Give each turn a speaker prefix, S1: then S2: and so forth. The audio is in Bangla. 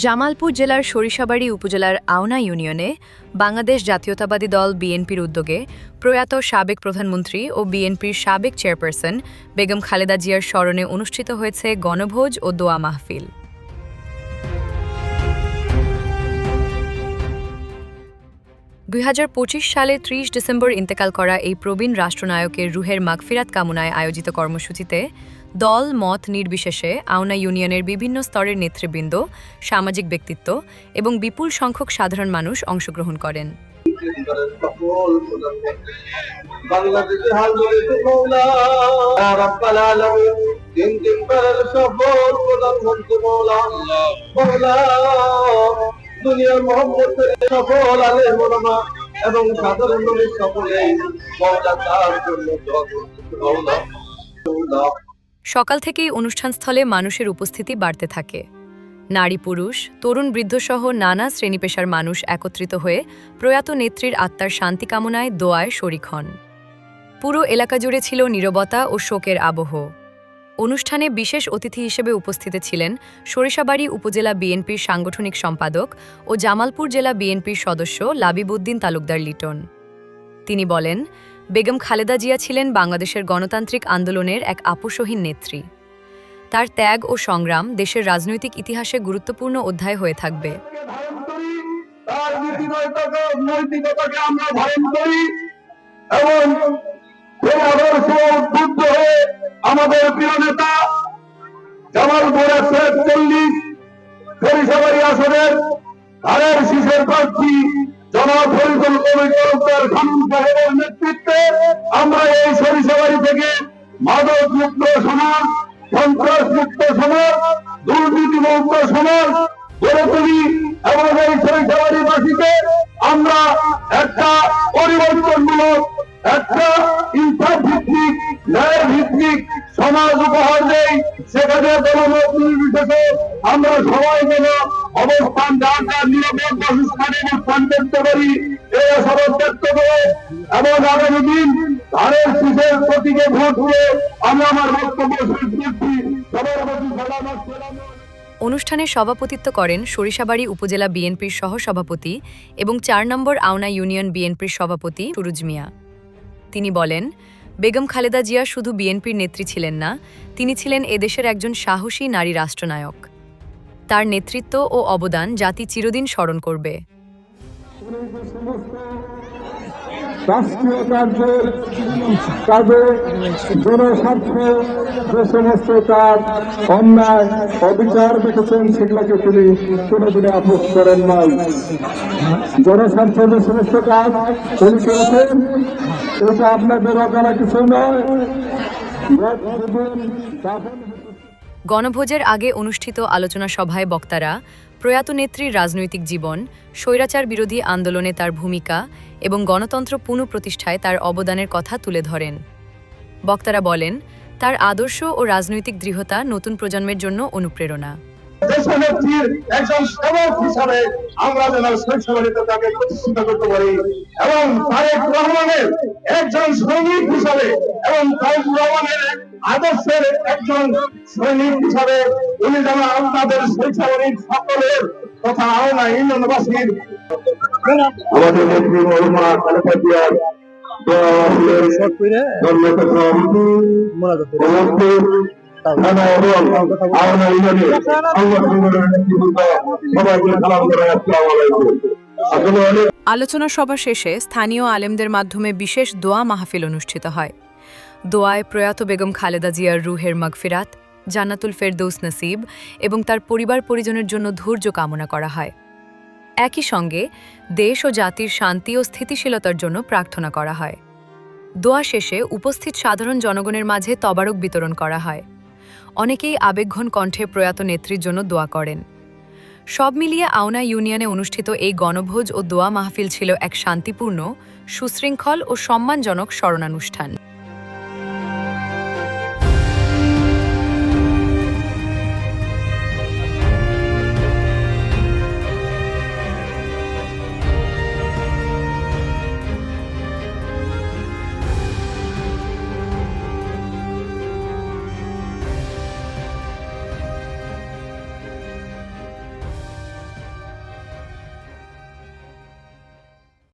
S1: জামালপুর জেলার সরিষাবাড়ী উপজেলার আওনা ইউনিয়নে বাংলাদেশ জাতীয়তাবাদী দল বিএনপির উদ্যোগে প্রয়াত সাবেক প্রধানমন্ত্রী ও বিএনপির সাবেক চেয়ারপারসন বেগম খালেদা জিয়ার স্মরণে অনুষ্ঠিত হয়েছে গণভোজ ও দোয়া মাহফিল। ২০২৫ সালে ৩০ ডিসেম্বর ইন্তেকাল করা এই প্রবীণ রাষ্ট্রনায়কের রুহের মাগফিরাত কামনায় আয়োজিত কর্মসূচিতে দল মত নির্বিশেষে আওনা ইউনিয়নের বিভিন্ন স্তরের নেতৃবৃন্দ, সামাজিক ব্যক্তিত্ব এবং বিপুল সংখ্যক সাধারণ মানুষ অংশগ্রহণ করেন।
S2: দুনিয়ার মোহাম্মদ সফল আলেম ওলামা এবং সাধারণ মানুষ সকলে মওলা তার জন্য দোয়া করুন।
S1: সকাল থেকেই অনুষ্ঠানস্থলে মানুষের উপস্থিতি বাড়তে থাকে। নারী পুরুষ, তরুণ বৃদ্ধসহ নানা শ্রেণী পেশার মানুষ একত্রিত হয়ে প্রয়াত নেত্রীর আত্মার শান্তি কামনায় দোয়ায় শরিক হন। পুরো এলাকা জুড়ে ছিল নীরবতা ও শোকের আবহ। অনুষ্ঠানে বিশেষ অতিথি হিসেবে উপস্থিত ছিলেন সরিষাবাড়ী উপজেলা বিএনপির সাংগঠনিক সম্পাদক ও জামালপুর জেলা বিএনপির সদস্য লাবিবউদ্দিন তালুকদার লিটন। তিনি বলেন, বেগম খালেদা জিয়া ছিলেন বাংলাদেশের গণতান্ত্রিক আন্দোলনের এক আপোষহীন নেত্রী। তার ত্যাগ ও সংগ্রাম দেশের রাজনৈতিক ইতিহাসে গুরুত্বপূর্ণ অধ্যায় হয়ে থাকবে।
S2: আমাদের প্রিয় নেতা জামালপুরের ৪০ সরিষাবাড়ী আসনের ধারের শীষের প্রার্থী জনাব ফরিদুল কবির তালুকদার খান সাহেবের নেতৃত্বে আমরা এই সরিষাবাড়ী থেকে মাদক মুক্ত সমাজ, সন্ত্রাস মুক্ত সমাজ, দুর্নীতি মুক্ত সমাজ গড়ে তুলি এবং এই সরিষাবাড়ীবাসীকে আমরা একটা পরিবর্তনমূলক, একটা ইনসাফ ভিত্তিক, ন্যায় ভিত্তিক সমাজ উপহার দেই। সেখানে দলমত নির্বিশেষে আমরা সবাই যেন অবস্থান নিরাপদ বাসস্থানে অবস্থান করতে পারি এই আশাবাদ ব্যক্ত করে এবং আগামী দিন ধানের শীষের প্রতীকে ভোট দিয়ে আমি আমার বক্তব্য শেষ করছি। সবার প্রতি সালাম।
S1: অনুষ্ঠানে সভাপতিত্ব করেন সরিষাবাড়ী উপজেলা বিএনপির সহসভাপতি এবং ৪ নম্বর আওনা ইউনিয়ন বিএনপির সভাপতি সুরুজ মিয়া। তিনি বলেন, বেগম খালেদা জিয়া শুধু বিএনপির নেত্রী ছিলেন না, তিনি ছিলেন এদেশের একজন সাহসী নারী রাষ্ট্রনায়ক। তার নেতৃত্ব ও অবদান জাতি চিরদিন স্মরণ করবে।
S3: রাষ্ট্রীয় কার্যের কাজে জনস্বার্থে যে সমস্ত কাজ অন্যায় অবিচার দেখেছেন সেগুলোকে তিনি কোনোদিনে আপোষ করেন নাই। জনস্বার্থে যে সমস্ত কাজ তিনি করেছেন এটা আপনাদের অজানা কিছু নয়।
S1: গণভোজের আগে অনুষ্ঠিত আলোচনা সভায় বক্তারা প্রয়াত নেত্রীর রাজনৈতিক জীবন, স্বৈরাচার বিরোধী আন্দোলনে তার ভূমিকা এবং গণতন্ত্র পুনঃপ্রতিষ্ঠায় তার অবদানের কথা তুলে ধরেন। বক্তারা বলেন, তার আদর্শ ও রাজনৈতিক দৃঢ়তা নতুন প্রজন্মের জন্য অনুপ্রেরণা।
S2: দেশনেত্রীর একজন সেবক হিসাবে আমরা যেন সরিষাবাড়ীতে তাকে প্রতিষ্ঠিত করতে পারি এবং তারেক রহমানের একজন সৈনিক হিসাবে এবং তারেক রহমানের আদর্শের একজন সৈনিক হিসাবে উনি যেন আপনাদের সরিষাবাড়ীর সকলের তথা আওনা ইউনিয়নবাসীর আমাদের নেত্রী মহিমা খালেদা জিয়ার
S1: আলোচনা সভা শেষে স্থানীয় আলেমদের মাধ্যমে বিশেষ দোয়া মাহফিল অনুষ্ঠিত হয়। দোয়ায় প্রয়াত বেগম খালেদা জিয়ার রুহের মাগফিরাত, জান্নাতুল ফেরদৌস নসিব এবং তার পরিবার পরিজনের জন্য ধৈর্য কামনা করা হয়। একই সঙ্গে দেশ ও জাতির শান্তি ও স্থিতিশীলতার জন্য প্রার্থনা করা হয়। দোয়া শেষে উপস্থিত সাধারণ জনগণের মাঝে তবারক বিতরণ করা হয়। অনেকেই আবেগঘন কণ্ঠে প্রয়াত নেত্রীর জন্য দোয়া করেন। সব মিলিয়ে আওনা ইউনিয়নে অনুষ্ঠিত এই গণভোজ ও দোয়া মাহফিল ছিল এক শান্তিপূর্ণ, সুশৃঙ্খল ও সম্মানজনক স্মরণানুষ্ঠান।